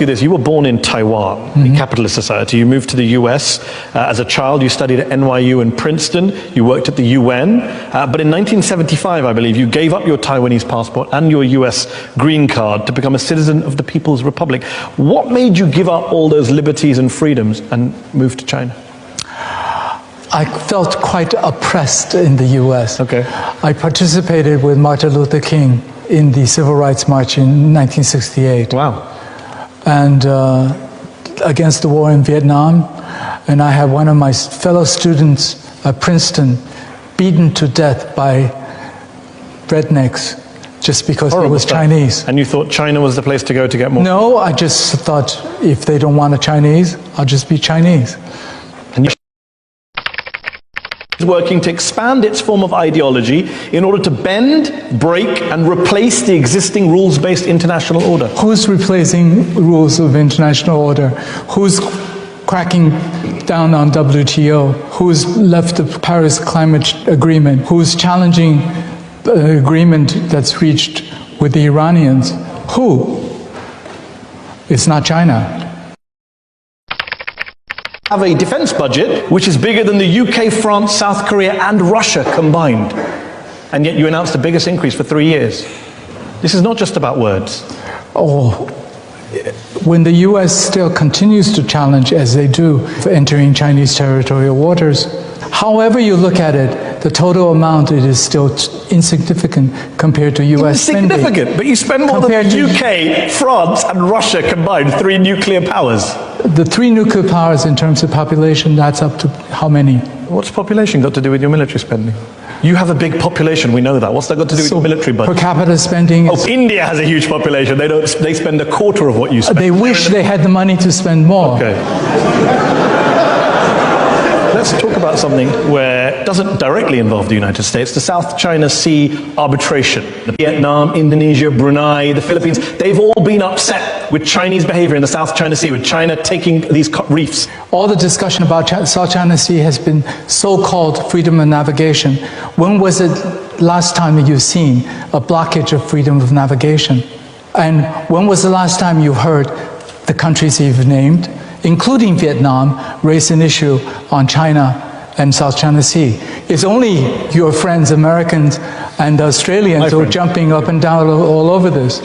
You this. You were born in Taiwan, a capitalist society. You moved to the US. As a child, you studied at NYU and Princeton. You worked at the UN. But in 1975, I believe, you gave up your Taiwanese passport and your US green card to become a citizen of the People's Republic. What made you give up all those liberties and freedoms and move to China? I felt quite oppressed in the US. Okay. I participated with Martin Luther King in the Civil Rights March in 1968. Wow. And against the war in Vietnam, and I had one of my fellow students at Princeton beaten to death by rednecks just because he was Chinese. And you thought China was the place to go to get more? No, I just thought if they don't want a Chinese, I'll just be Chinese. And you working to expand its form of ideology in order to bend, break, and replace the existing rules-based international order. Who's replacing rules of international order? Who's cracking down on WTO? Who's left the Paris Climate Agreement? Who's challenging the agreement that's reached with the Iranians? Who? It's not China. Have a defense budget which is bigger than the UK, France, South Korea and Russia combined. And yet you announced the biggest increase for 3 years. This is not just about words. Oh, when the US still continues to challenge, as they do, for entering Chinese territorial waters, however you look at it, the total amount, it is still insignificant compared to US spending. Insignificant, but you spend more than the UK, France and Russia combined, 3 nuclear powers. The 3 nuclear powers in terms of population, that's up to how many? What's population got to do with your military spending? You have a big population, we know that. What's that got to do with your military budget? Per capita spending is... Oh, India has a huge population. They spend a quarter of what you spend. They wish they had the money to spend more. Okay. Let's talk about something where it doesn't directly involve the United States, the South China Sea arbitration. Vietnam, Indonesia, Brunei, the Philippines, they've all been upset with Chinese behavior in the South China Sea, with China taking these reefs. All the discussion about South China Sea has been so-called freedom of navigation. When was it last time you've seen a blockage of freedom of navigation? And when was the last time you heard the countries you've named, including Vietnam, raise an issue on China and South China Sea? It's only your friends, Americans and Australians, who are jumping up and down all over this.